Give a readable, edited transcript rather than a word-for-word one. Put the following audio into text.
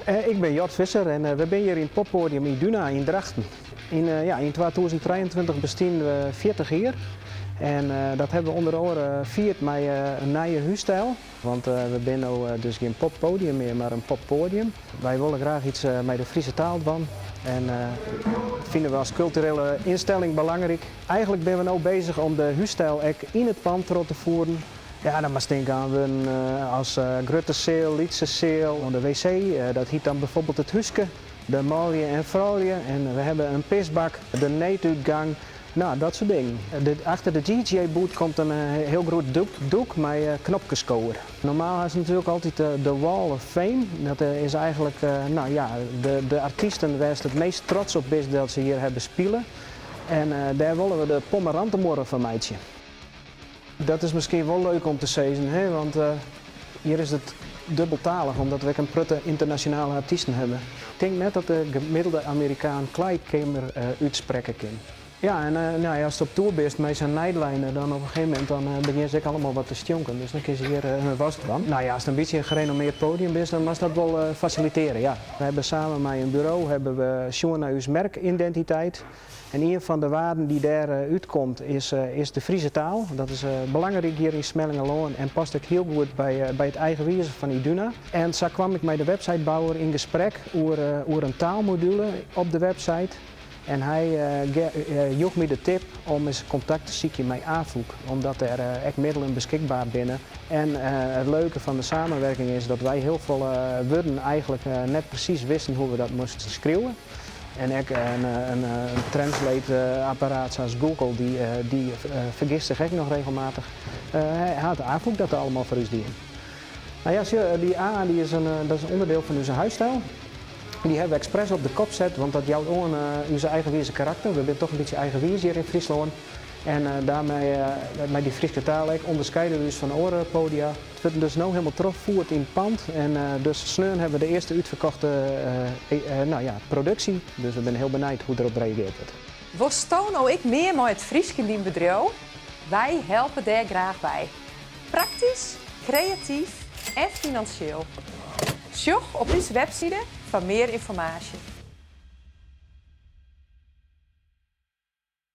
Ik ben Jort Visser en we zijn hier in het poppodium Iduna in Drachten. In 2023 bestaan we 40 jaar. En dat hebben we onder andere vierd met een nieuwe huisstijl. Want we zijn nu dus geen poppodium meer, maar een poppodium. Wij willen graag iets met de Friese taal doen. En dat vinden we als culturele instelling belangrijk. Eigenlijk zijn we nu bezig om de huisstijl in het pand te voeren. Ja, dan maar denken aan we als Gruttenseel, Liedseseel, de wc. Dat heet dan bijvoorbeeld het huske, de mooie en vrouwje. En we hebben een pisbak, de neetuitgang. Nou, dat soort dingen. Achter de DJ-boot komt een heel groot doek met knopjescover. Normaal is het natuurlijk altijd de Wall of Fame. Dat is eigenlijk de artiesten waar ze het meest trots op is dat ze hier hebben spelen. En daar willen we de Pommerantenmorgen van meidje. Dat is misschien wel leuk om te zeggen, hè? Want hier is het dubbeltalig, omdat we een prutte internationale artiesten hebben. Ik denk net dat de gemiddelde Amerikaan Kleikamer uitspreken kan. Ja, en als je op tour bent met zijn Nightline, dan op een gegeven moment begin je allemaal wat te stonken. Dus dan kun je hier een was van. Nou ja, als het een beetje een gerenommeerd podium is, dan mag dat wel faciliteren. Ja. We hebben samen met een bureau zo'n naar uw merkidentiteit. En een van de waarden die daar uitkomt is de Friese taal. Dat is belangrijk hier in Smellingeloon en past ook heel goed bij het eigen wezen van Iduna. En zo kwam ik met de websitebouwer in gesprek over een taalmodule op de website. En hij joeg me de tip om eens contact te zoeken met AFOEK, omdat er echt middelen beschikbaar binnen. En het leuke van de samenwerking is dat wij heel veel woorden eigenlijk net precies wisten hoe we dat moesten schreeuwen. En ook een translate-apparaat zoals Google, die vergist zich ook nog regelmatig. Had AFOEK dat allemaal voor ons dienen. Nou ja, die A dat is een onderdeel van onze huisstijl. Die hebben we expres op de kop gezet, want dat jouwt ook onze eigenwijze karakter. We zijn toch een beetje eigenwijs hier in Friesland. En daarmee, met die Friese taal, onderscheiden we ons van andere podia. Het wordt dus nu helemaal teruggevoerd in het pand. En dus snel hebben we de eerste uitverkochte productie. Dus we zijn heel benieuwd hoe erop reageerd wordt. Wist nou ik meer met het Frieske in bedrijf? Wij helpen daar graag bij. Praktisch, creatief en financieel. Zoek op onze website voor meer informatie.